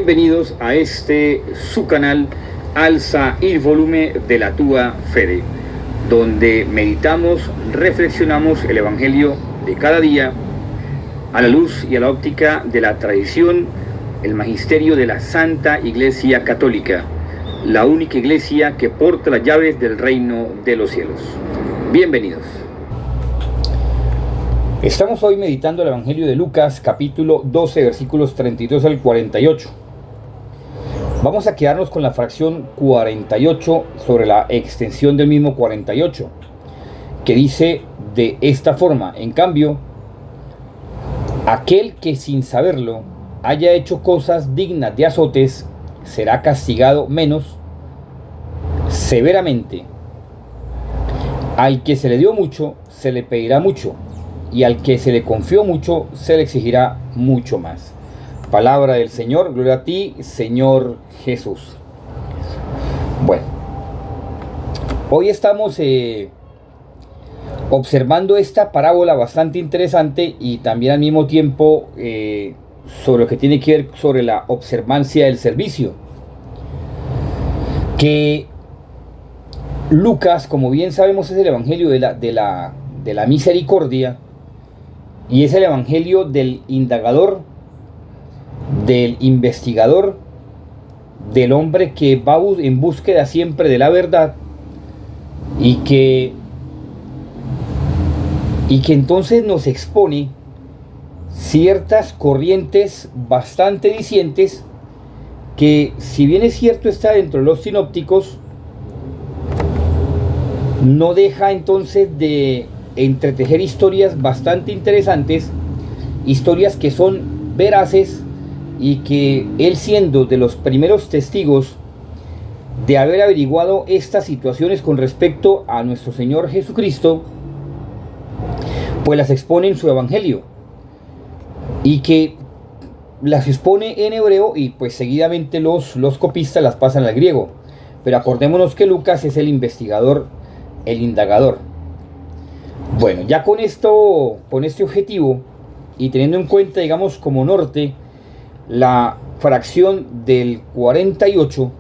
Bienvenidos a su canal Alza il volume de la tua fede, donde meditamos, reflexionamos el Evangelio de cada día a la luz y a la óptica de la tradición, el magisterio de la Santa Iglesia Católica, la única iglesia que porta las llaves del reino de los cielos. Bienvenidos. Estamos hoy meditando el Evangelio de Lucas, capítulo 12, versículos 32 al 48. Vamos a quedarnos con la fracción 48 sobre la extensión del mismo 48, que dice de esta forma: en cambio, aquel que sin saberlo haya hecho cosas dignas de azotes será castigado menos severamente. Al que se le dio mucho, se le pedirá mucho, y al que se le confió mucho, se le exigirá mucho más. Palabra del Señor, gloria a ti, Señor Jesús. Bueno, hoy estamos observando esta parábola bastante interesante y también al mismo tiempo sobre lo que tiene que ver sobre la observancia del servicio. Que Lucas, como bien sabemos, es el Evangelio de la misericordia, y es el Evangelio del indagador, del investigador, del hombre que va en búsqueda siempre de la verdad, y que entonces nos expone ciertas corrientes bastante dicientes que, si bien es cierto está dentro de los sinópticos, no deja entonces de entretejer historias bastante interesantes, historias que son veraces, y que él, siendo de los primeros testigos de haber averiguado estas situaciones con respecto a nuestro Señor Jesucristo, pues las expone en su Evangelio, y que las expone en hebreo, y pues seguidamente los copistas las pasan al griego. Pero acordémonos que Lucas es el investigador, el indagador. Bueno, ya con esto, con este objetivo, y teniendo en cuenta, digamos, como norte la fracción del 48,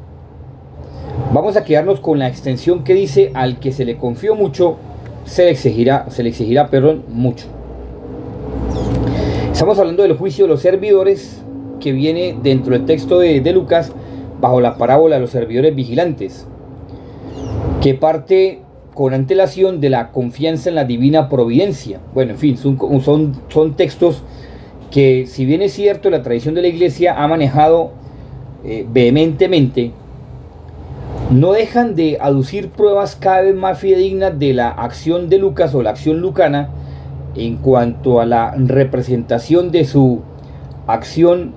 vamos a quedarnos con la extensión que dice: al que se le confió mucho, se le exigirá mucho. Estamos hablando del juicio de los servidores, que viene dentro del texto de Lucas bajo la parábola de los servidores vigilantes, que parte con antelación de la confianza en la divina providencia. Bueno, en fin, son textos que, si bien es cierto, la tradición de la iglesia ha manejado vehementemente, no dejan de aducir pruebas cada vez más fidedignas de la acción de Lucas, o la acción lucana, en cuanto a la representación de su acción,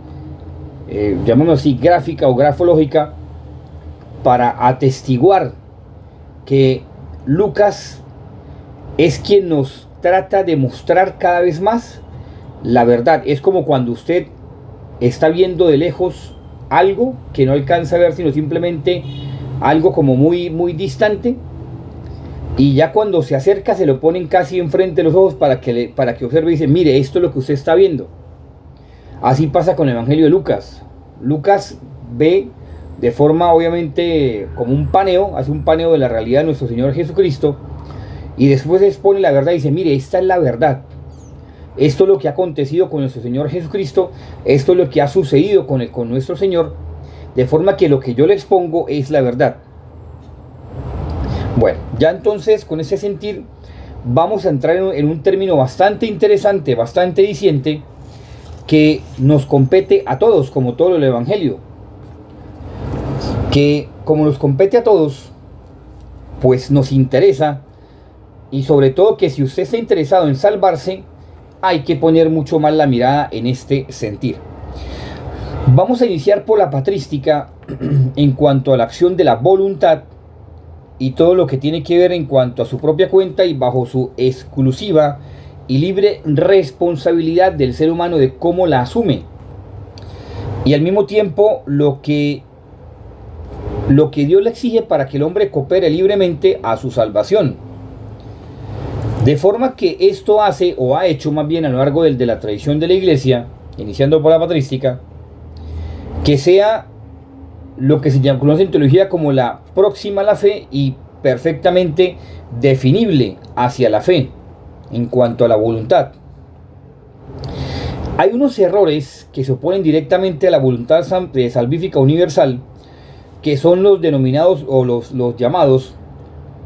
llamémoslo así, gráfica o grafológica, para atestiguar que Lucas es quien nos trata de mostrar cada vez más la verdad. Es como cuando usted está viendo de lejos algo que no alcanza a ver, sino simplemente algo como muy, muy distante, y ya cuando se acerca se lo ponen casi enfrente de los ojos para que observe y dice: mire, esto es lo que usted está viendo. Así pasa con el Evangelio de Lucas. Lucas ve de forma, obviamente, como un paneo, hace un paneo de la realidad de nuestro Señor Jesucristo, y después expone la verdad y dice: mire, esta es la verdad. Esto es lo que ha acontecido con nuestro Señor Jesucristo, esto es lo que ha sucedido con nuestro Señor, de forma que lo que yo le expongo es la verdad. Bueno, ya entonces, con ese sentir, vamos a entrar en un término bastante interesante, bastante diciente, que nos compete a todos, como todo el Evangelio. Que, como nos compete a todos, pues nos interesa, y sobre todo que si usted está interesado en salvarse, hay que poner mucho más la mirada en este sentir. Vamos a iniciar por la patrística en cuanto a la acción de la voluntad y todo lo que tiene que ver en cuanto a su propia cuenta y bajo su exclusiva y libre responsabilidad del ser humano de cómo la asume, y al mismo tiempo lo que Dios le exige para que el hombre coopere libremente a su salvación. De forma que esto hace, o ha hecho más bien a lo largo de la tradición de la iglesia, iniciando por la patrística, que sea lo que se conoce en teología como la próxima a la fe y perfectamente definible hacia la fe en cuanto a la voluntad. Hay unos errores que se oponen directamente a la voluntad salvífica universal, que son los denominados o los llamados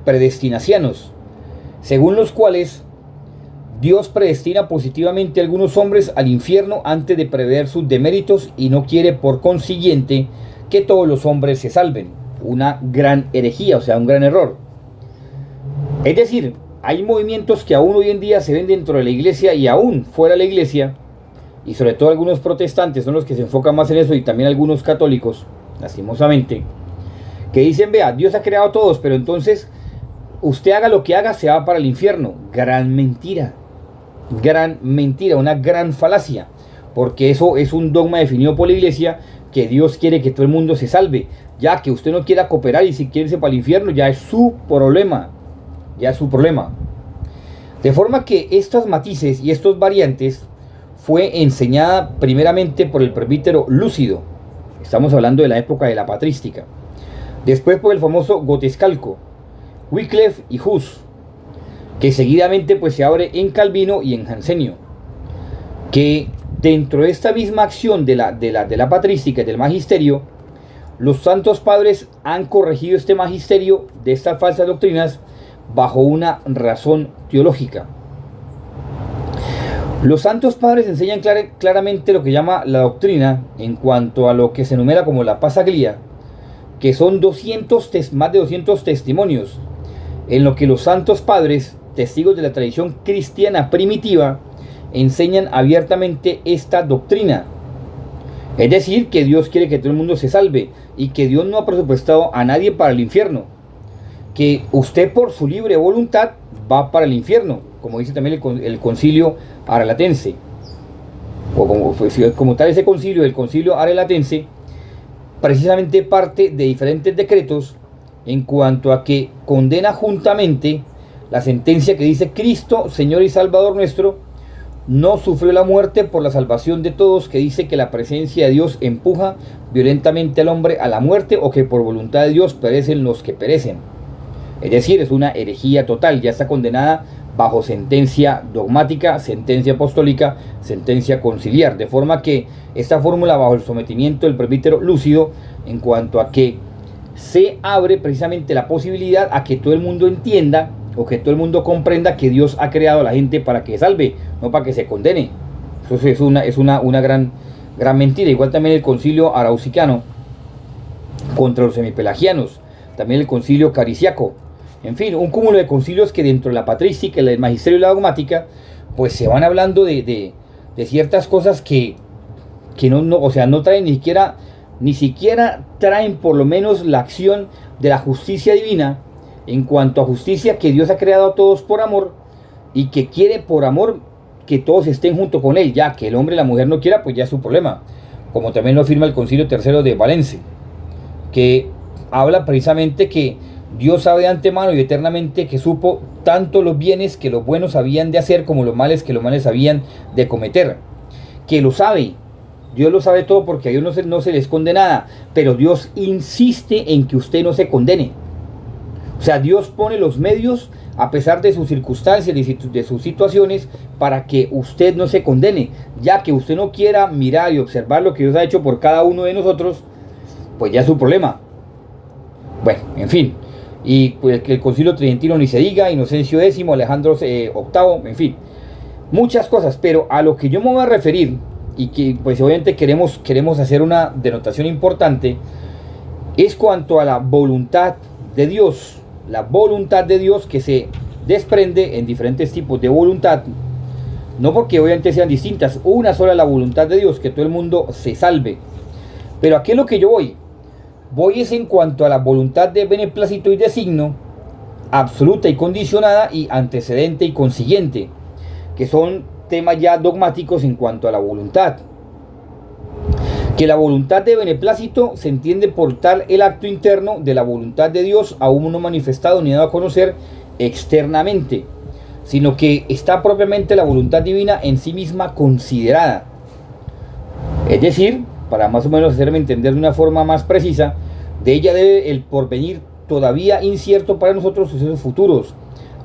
predestinacianos, según los cuales Dios predestina positivamente a algunos hombres al infierno antes de prever sus deméritos y no quiere por consiguiente que todos los hombres se salven. Una gran herejía, o sea, un gran error. Es decir, hay movimientos que aún hoy en día se ven dentro de la iglesia y aún fuera de la iglesia, y sobre todo algunos protestantes son los que se enfocan más en eso, y también algunos católicos, lastimosamente, que dicen, vea, Dios ha creado a todos, pero entonces usted haga lo que haga, se va para el infierno. Gran mentira, una gran falacia, porque eso es un dogma definido por la iglesia, que Dios quiere que todo el mundo se salve. Ya que usted no quiera cooperar y si quiere irse para el infierno, ya es su problema, de forma que estos matices y estos variantes fue enseñada primeramente por el presbítero Lúcido, estamos hablando de la época de la patrística, después por el famoso Gotescalco, Wycliffe y Hus, que seguidamente pues se abre en Calvino y en Jansenio, que dentro de esta misma acción de la patrística y del magisterio, los santos padres han corregido este magisterio de estas falsas doctrinas bajo una razón teológica. Los santos padres enseñan claramente lo que llama la doctrina en cuanto a lo que se enumera como la Passaglia, que son más de 200 testimonios, en lo que los santos padres, testigos de la tradición cristiana primitiva, enseñan abiertamente esta doctrina. Es decir, que Dios quiere que todo el mundo se salve y que Dios no ha presupuestado a nadie para el infierno, que usted por su libre voluntad va para el infierno, como dice también el concilio arelatense, o como tal ese concilio, el concilio arelatense, precisamente parte de diferentes decretos en cuanto a que condena juntamente la sentencia que dice: Cristo, Señor y Salvador nuestro, no sufrió la muerte por la salvación de todos, que dice que la presencia de Dios empuja violentamente al hombre a la muerte, o que por voluntad de Dios perecen los que perecen. Es decir, es una herejía total, ya está condenada bajo sentencia dogmática, sentencia apostólica, sentencia conciliar, de forma que esta fórmula, bajo el sometimiento del presbítero Lúcido, en cuanto a que se abre precisamente la posibilidad a que todo el mundo entienda o que todo el mundo comprenda que Dios ha creado a la gente para que salve, no para que se condene. Eso es una gran mentira. Igual también el concilio araucano contra los semipelagianos, también el concilio cariciaco. En fin, un cúmulo de concilios que dentro de la patrística, el magisterio y la dogmática, pues se van hablando de ciertas cosas que no traen ni siquiera traen por lo menos la acción de la justicia divina, en cuanto a justicia, que Dios ha creado a todos por amor y que quiere por amor que todos estén junto con él. Ya que el hombre y la mujer no quiera, pues ya es su problema, como también lo afirma el concilio tercero de Valencia, que habla precisamente que Dios sabe de antemano y eternamente que supo tanto los bienes que los buenos habían de hacer como los males que los males habían de cometer, que lo sabe. Dios lo sabe todo, porque a Dios no se le esconde nada, pero Dios insiste en que usted no se condene. O sea, Dios pone los medios, a pesar de sus circunstancias, de sus situaciones, para que usted no se condene. Ya que usted no quiera mirar y observar lo que Dios ha hecho por cada uno de nosotros, pues ya es su problema. Bueno, en fin. Y pues el concilio tridentino ni se diga, Inocencio X, Alejandro VIII, en fin. Muchas cosas, pero a lo que yo me voy a referir, y que pues obviamente queremos hacer una denotación importante, es cuanto a la voluntad de Dios. La voluntad de Dios, que se desprende en diferentes tipos de voluntad, no porque obviamente sean distintas, una sola la voluntad de Dios, que todo el mundo se salve. Pero aquí es lo que yo voy es en cuanto a la voluntad de beneplácito y designo, absoluta y condicionada, y antecedente y consiguiente, que son temas ya dogmáticos en cuanto a la voluntad. Que la voluntad de beneplácito se entiende por tal el acto interno de la voluntad de Dios, aún no manifestado ni dado a conocer externamente, sino que está propiamente la voluntad divina en sí misma considerada. Es decir, para más o menos hacerme entender de una forma más precisa, de ella debe el porvenir todavía incierto para nosotros, sucesos futuros,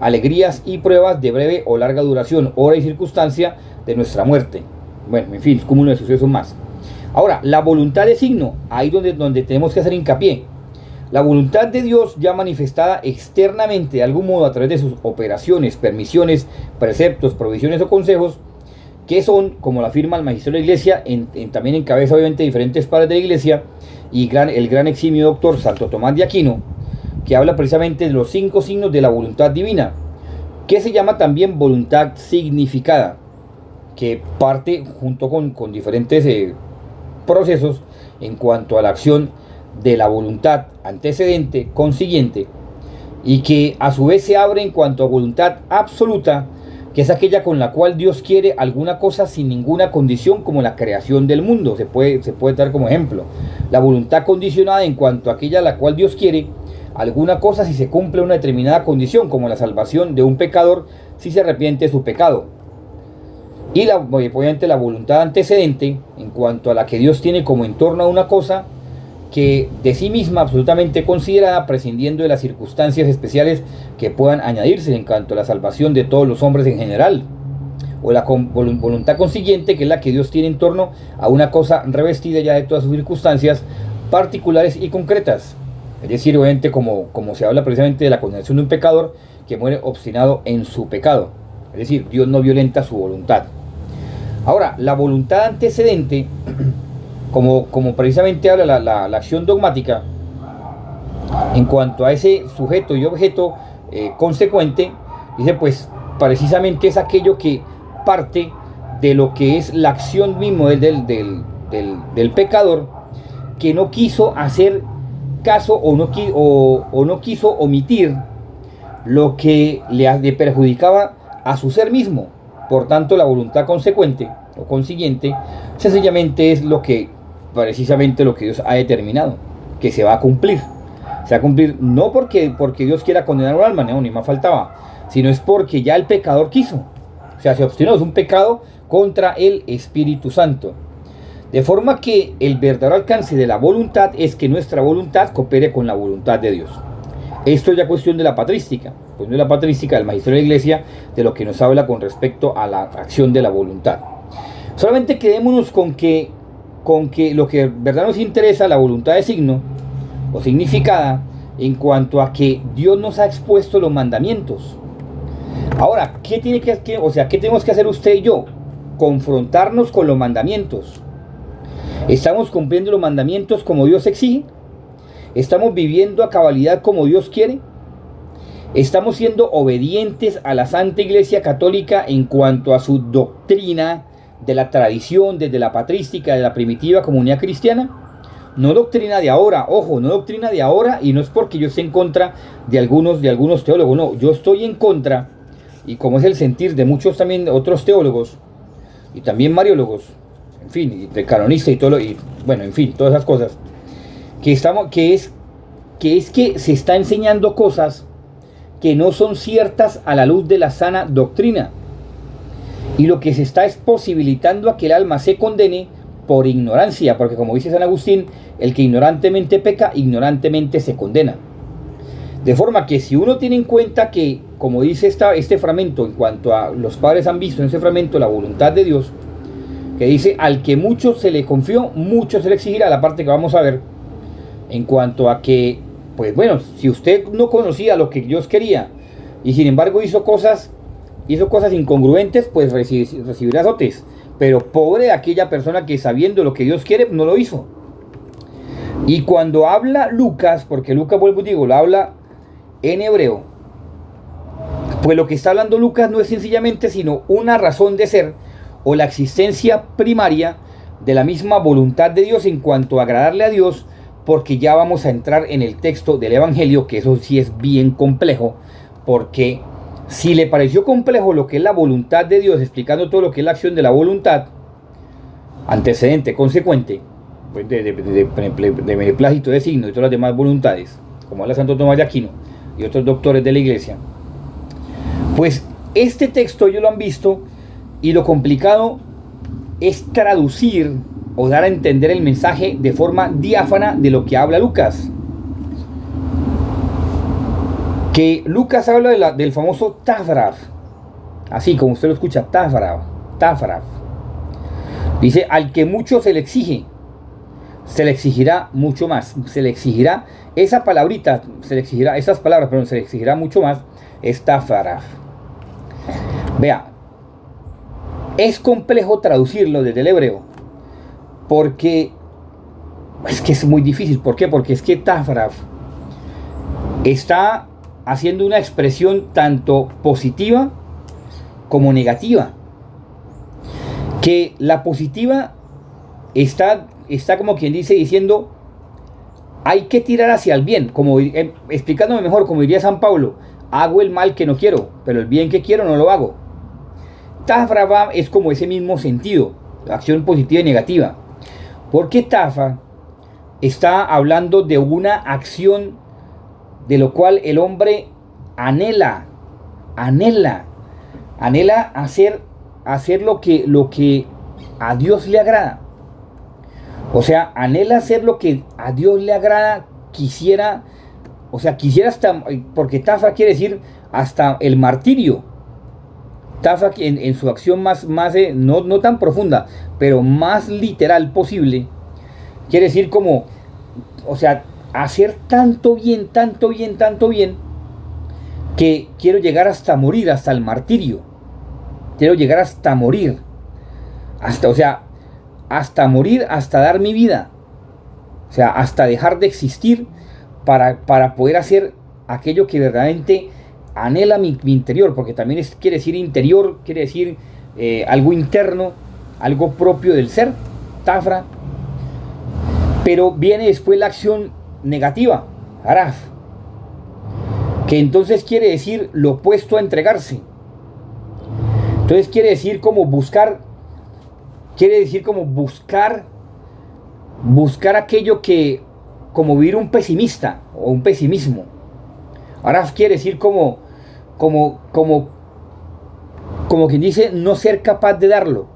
alegrías y pruebas de breve o larga duración, hora y circunstancia de nuestra muerte. Bueno, en fin, cúmulo de sucesos más. Ahora, la voluntad de signo, ahí donde tenemos que hacer hincapié. La voluntad de Dios ya manifestada externamente de algún modo a través de sus operaciones, permisiones, preceptos, provisiones o consejos, que son, como lo afirma el magisterio de la Iglesia, también encabeza obviamente diferentes padres de la Iglesia, y el gran eximio doctor Santo Tomás de Aquino, que habla precisamente de los 5 signos de la voluntad divina, que se llama también voluntad significada, que parte junto con diferentes procesos en cuanto a la acción de la voluntad antecedente, consiguiente, y que a su vez se abre en cuanto a voluntad absoluta, que es aquella con la cual Dios quiere alguna cosa sin ninguna condición, como la creación del mundo. Se puede dar como ejemplo la voluntad condicionada en cuanto a aquella a la cual Dios quiere alguna cosa si se cumple una determinada condición, como la salvación de un pecador si se arrepiente de su pecado. Y obviamente la voluntad antecedente en cuanto a la que Dios tiene como en torno a una cosa que de sí misma absolutamente considerada, prescindiendo de las circunstancias especiales que puedan añadirse en cuanto a la salvación de todos los hombres en general, o la voluntad consiguiente, que es la que Dios tiene en torno a una cosa revestida ya de todas sus circunstancias particulares y concretas. Es decir, obviamente como se habla precisamente de la condenación de un pecador que muere obstinado en su pecado. Es decir, Dios no violenta su voluntad. Ahora, la voluntad antecedente, como precisamente habla la acción dogmática, en cuanto a ese sujeto y objeto consecuente, dice pues precisamente es aquello que parte de lo que es la acción mismo del pecador, que no quiso hacer caso o no quiso omitir lo que le perjudicaba a su ser mismo. Por tanto, la voluntad consecuente o consiguiente sencillamente es precisamente lo que Dios ha determinado, que se va a cumplir. Se va a cumplir no porque Dios quiera condenar un alma, no, ni más faltaba, sino es porque ya el pecador quiso. O sea, se obstinó, es un pecado contra el Espíritu Santo. De forma que el verdadero alcance de la voluntad es que nuestra voluntad coopere con la voluntad de Dios. Esto es ya cuestión de la patrística, pues no es la patrística del magisterio de la Iglesia de lo que nos habla con respecto a la acción de la voluntad. Solamente quedémonos con que lo que en verdad nos interesa, la voluntad de signo o significada, en cuanto a que Dios nos ha expuesto los mandamientos. Ahora, ¿qué tenemos que hacer usted y yo? Confrontarnos con los mandamientos. ¿Estamos cumpliendo los mandamientos como Dios exige? ¿Estamos viviendo a cabalidad como Dios quiere? ¿Estamos siendo obedientes a la Santa Iglesia Católica en cuanto a su doctrina de la tradición, desde la patrística, de la primitiva comunidad cristiana? No doctrina de ahora, ojo, no doctrina de ahora, y no es porque yo esté en contra de algunos teólogos, no, yo estoy en contra, y como es el sentir de muchos también otros teólogos, y también mariólogos, en fin, y de canonistas y todo, y bueno, en fin, todas esas cosas, que se está enseñando cosas que no son ciertas a la luz de la sana doctrina, y lo que se está es posibilitando a que el alma se condene por ignorancia, porque como dice San Agustín, el que ignorantemente peca, ignorantemente se condena. De forma que si uno tiene en cuenta que, como dice este fragmento, en cuanto a los padres han visto en ese fragmento la voluntad de Dios, que dice, al que mucho se le confió, mucho se le exigirá, la parte que vamos a ver, en cuanto a que, pues bueno, si usted no conocía lo que Dios quería, y sin embargo hizo cosas incongruentes, pues recibirá azotes. Pero pobre de aquella persona que, sabiendo lo que Dios quiere, no lo hizo. Y cuando habla Lucas, porque Lucas, vuelvo y digo, lo habla en hebreo, pues lo que está hablando Lucas no es sencillamente sino una razón de ser o la existencia primaria de la misma voluntad de Dios en cuanto a agradarle a Dios, porque ya vamos a entrar en el texto del Evangelio, que eso sí es bien complejo, porque si le pareció complejo lo que es la voluntad de Dios, explicando todo lo que es la acción de la voluntad, antecedente, consecuente, pues de beneplácito, de signo y todas las demás voluntades, como habla Santo Tomás de Aquino y otros doctores de la Iglesia, pues este texto ellos lo han visto, y lo complicado es traducir o dar a entender el mensaje de forma diáfana de lo que habla Lucas. Que Lucas habla del famoso Tafraf, así como usted lo escucha, Tafraf. Dice, al que mucho se le exige, se le exigirá mucho más. Se le exigirá esa palabrita, se le exigirá esas palabras, pero se le exigirá mucho más. Es Tafraf. Vea, es complejo traducirlo desde el hebreo, porque es que es muy difícil. ¿Por qué? Porque es que Tafraf está haciendo una expresión tanto positiva como negativa. Que la positiva está como quien dice diciendo, hay que tirar hacia el bien, como explicándome mejor, como diría San Pablo, hago el mal que no quiero, pero el bien que quiero no lo hago. Tafra es como ese mismo sentido, acción positiva y negativa. Porque Tafa está hablando de una acción de lo cual el hombre anhela hacer lo que a Dios le agrada. O sea, anhela hacer lo que a Dios le agrada, quisiera hasta, porque Tafa quiere decir hasta el martirio. Tafa en su acción más no tan profunda, pero más literal posible, quiere decir como, o sea, hacer tanto bien, que quiero llegar hasta morir, hasta el martirio. Quiero llegar hasta morir. Hasta morir, hasta dar mi vida. O sea, hasta dejar de existir para poder hacer aquello que verdaderamente anhela mi interior. Porque también quiere decir interior, quiere decir algo interno, algo propio del ser, Tafra. Pero viene después la acción negativa, Araf, que entonces quiere decir lo opuesto a entregarse. Entonces quiere decir como buscar aquello que, como vivir un pesimista o un pesimismo. Araf quiere decir como quien dice, no ser capaz de darlo,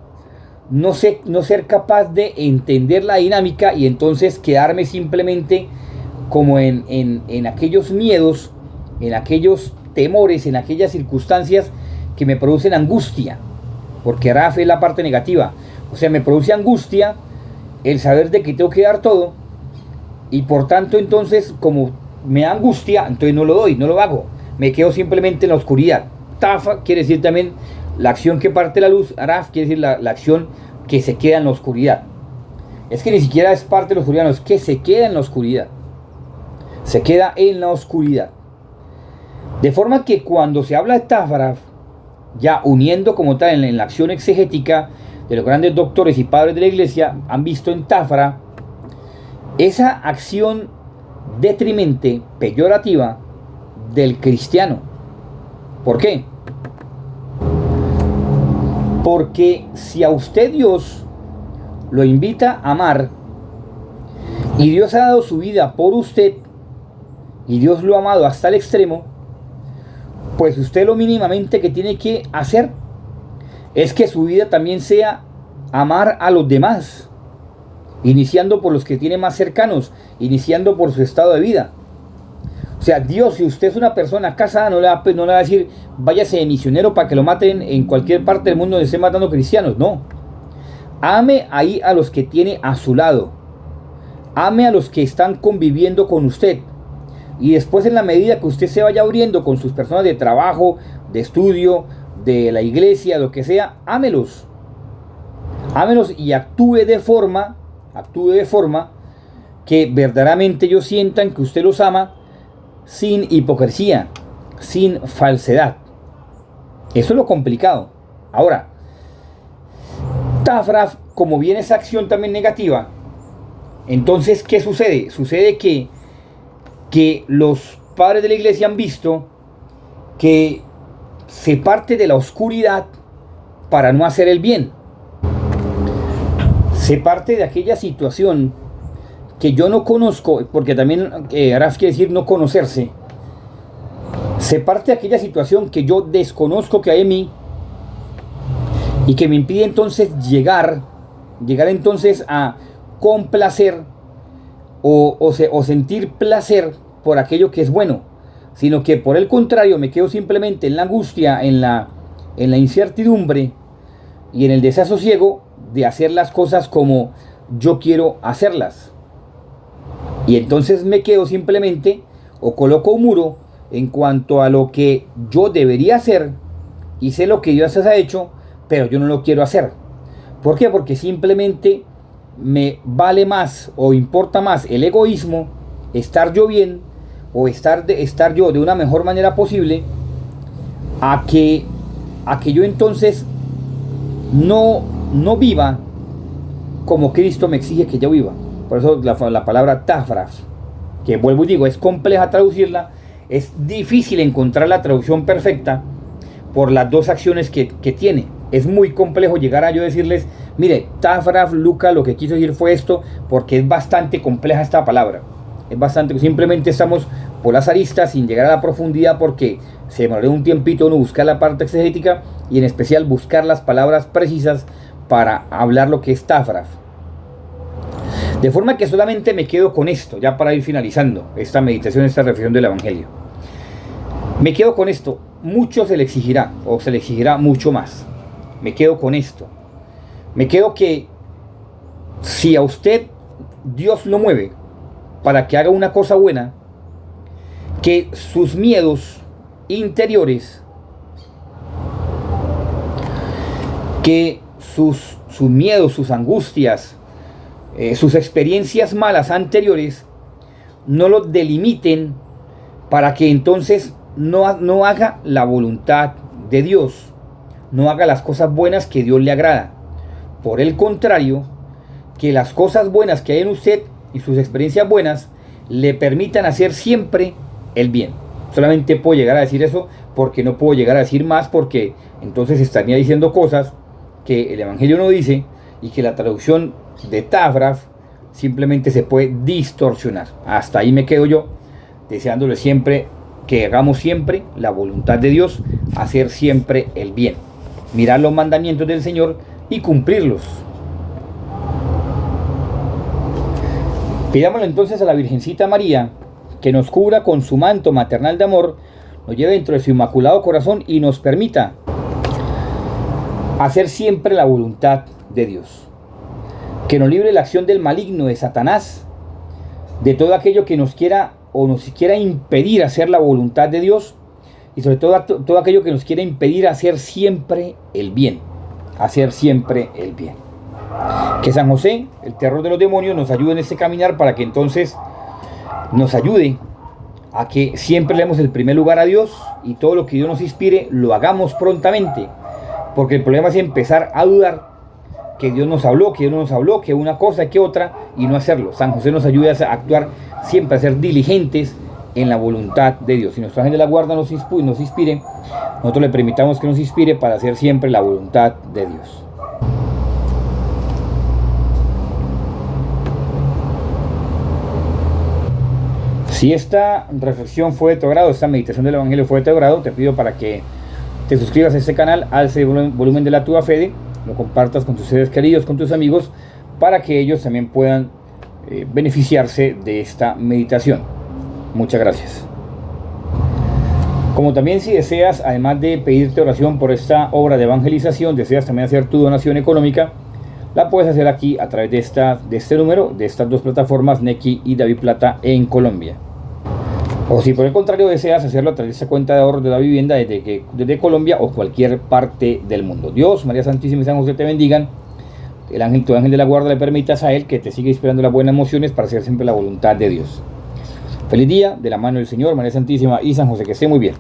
no ser capaz de entender la dinámica y entonces quedarme simplemente como en aquellos miedos, en aquellos temores, en aquellas circunstancias que me producen angustia, porque Raf es la parte negativa. O sea, me produce angustia el saber de que tengo que dar todo, y por tanto entonces como me da angustia, entonces no lo doy, no lo hago, me quedo simplemente en la oscuridad. Tafa quiere decir también la acción que parte la luz, Raf quiere decir la acción que se queda en la oscuridad. Es que ni siquiera es parte de la oscuridad, no, es que se queda en la oscuridad. Se queda en la oscuridad. De forma que cuando se habla de Tafraf, ya uniendo como tal en la acción exegética de los grandes doctores y padres de la iglesia, han visto en Tafra esa acción detrimente, peyorativa del cristiano. ¿Por qué? Porque si a usted Dios lo invita a amar, y Dios ha dado su vida por usted, y Dios lo ha amado hasta el extremo, pues usted lo mínimamente que tiene que hacer es que su vida también sea amar a los demás, iniciando por los que tiene más cercanos, iniciando por su estado de vida. O sea, Dios, si usted es una persona casada, no le va a decir váyase de misionero para que lo maten en cualquier parte del mundo donde estén matando cristianos. No, ame ahí a los que tiene a su lado, ame a los que están conviviendo con usted. Y después, en la medida que usted se vaya abriendo con sus personas de trabajo, de estudio, de la iglesia, lo que sea, ámelos. Ámelos y actúe de forma que verdaderamente ellos sientan que usted los ama, sin hipocresía, sin falsedad. Eso es lo complicado. Ahora, Tafraf, como viene esa acción también negativa, entonces, ¿qué sucede? Sucede que los padres de la iglesia han visto que se parte de la oscuridad para no hacer el bien. Se parte de aquella situación que yo no conozco, porque también Araf quiere decir no conocerse. Se parte de aquella situación que yo desconozco que hay en mí y que me impide entonces llegar llegar entonces a complacer o sentir placer por aquello que es bueno, sino que por el contrario me quedo simplemente en la angustia, en la incertidumbre y en el desasosiego de hacer las cosas como yo quiero hacerlas. Y entonces me quedo simplemente o coloco un muro en cuanto a lo que yo debería hacer y sé lo que Dios ha hecho, pero yo no lo quiero hacer. ¿Por qué? Porque simplemente me vale más o importa más el egoísmo, estar yo bien o estar yo de una mejor manera posible, a que yo entonces no viva como Cristo me exige que yo viva. Por eso la palabra tafras, que vuelvo y digo, es compleja traducirla, es difícil encontrar la traducción perfecta por las dos acciones que tiene. Es muy complejo llegar a yo decirles, mire, tafras, Lucas, lo que quiso decir fue esto, porque es bastante compleja esta palabra. Es bastante, simplemente estamos por las aristas sin llegar a la profundidad, porque se demoró un tiempito uno buscar la parte exegética y en especial buscar las palabras precisas para hablar lo que es tafras. De forma que solamente me quedo con esto, ya para ir finalizando esta meditación, esta reflexión del Evangelio. Me quedo con esto, mucho se le exigirá, o se le exigirá mucho más. Me quedo con esto. Me quedo que si a usted Dios lo mueve para que haga una cosa buena, que sus miedos interiores, que sus miedos, sus angustias, sus experiencias malas anteriores no lo delimiten para que entonces no haga la voluntad de Dios, no haga las cosas buenas que Dios le agrada. Por el contrario, que las cosas buenas que hay en usted y sus experiencias buenas le permitan hacer siempre el bien. Solamente puedo llegar a decir eso, porque no puedo llegar a decir más, porque entonces estaría diciendo cosas que el Evangelio no dice y que la traducción de tafras simplemente se puede distorsionar. Hasta ahí me quedo yo, deseándole siempre que hagamos siempre la voluntad de Dios, hacer siempre el bien, mirar los mandamientos del Señor y cumplirlos. Pidámosle entonces a la Virgencita María que nos cubra con su manto maternal de amor, nos lleve dentro de su inmaculado corazón y nos permita hacer siempre la voluntad de Dios. Que nos libre la acción del maligno, de Satanás, de todo aquello que nos quiera o nos quiera impedir hacer la voluntad de Dios, y sobre todo aquello que nos quiera impedir hacer siempre el bien. Hacer siempre el bien. Que San José, el terror de los demonios, nos ayude en este caminar, para que entonces nos ayude a que siempre le demos el primer lugar a Dios, y todo lo que Dios nos inspire lo hagamos prontamente, porque el problema es empezar a dudar que Dios nos habló, que Dios no nos habló, que una cosa, que otra, y no hacerlo. San José nos ayuda a actuar siempre, a ser diligentes en la voluntad de Dios. Si nuestro ángel de la guarda nos inspire, nosotros le permitamos que nos inspire para hacer siempre la voluntad de Dios. Si esta reflexión fue de tu agrado, esta meditación del Evangelio fue de tu agrado, te pido para que te suscribas a este canal, alce el volumen de la Tua Fede, lo compartas con tus seres queridos, con tus amigos, para que ellos también puedan beneficiarse de esta meditación. Muchas gracias. Como también, si deseas, además de pedirte oración por esta obra de evangelización, deseas también hacer tu donación económica, la puedes hacer aquí a través de este número, de estas dos plataformas, Nequi y DaviPlata en Colombia. O si por el contrario deseas hacerlo a través de esta cuenta de ahorros de la vivienda desde Colombia o cualquier parte del mundo. Dios, María Santísima y San José te bendigan. Tu ángel de la guarda le permitas a él que te siga inspirando las buenas emociones para hacer siempre la voluntad de Dios. Feliz día, de la mano del Señor, María Santísima y San José. Que esté muy bien.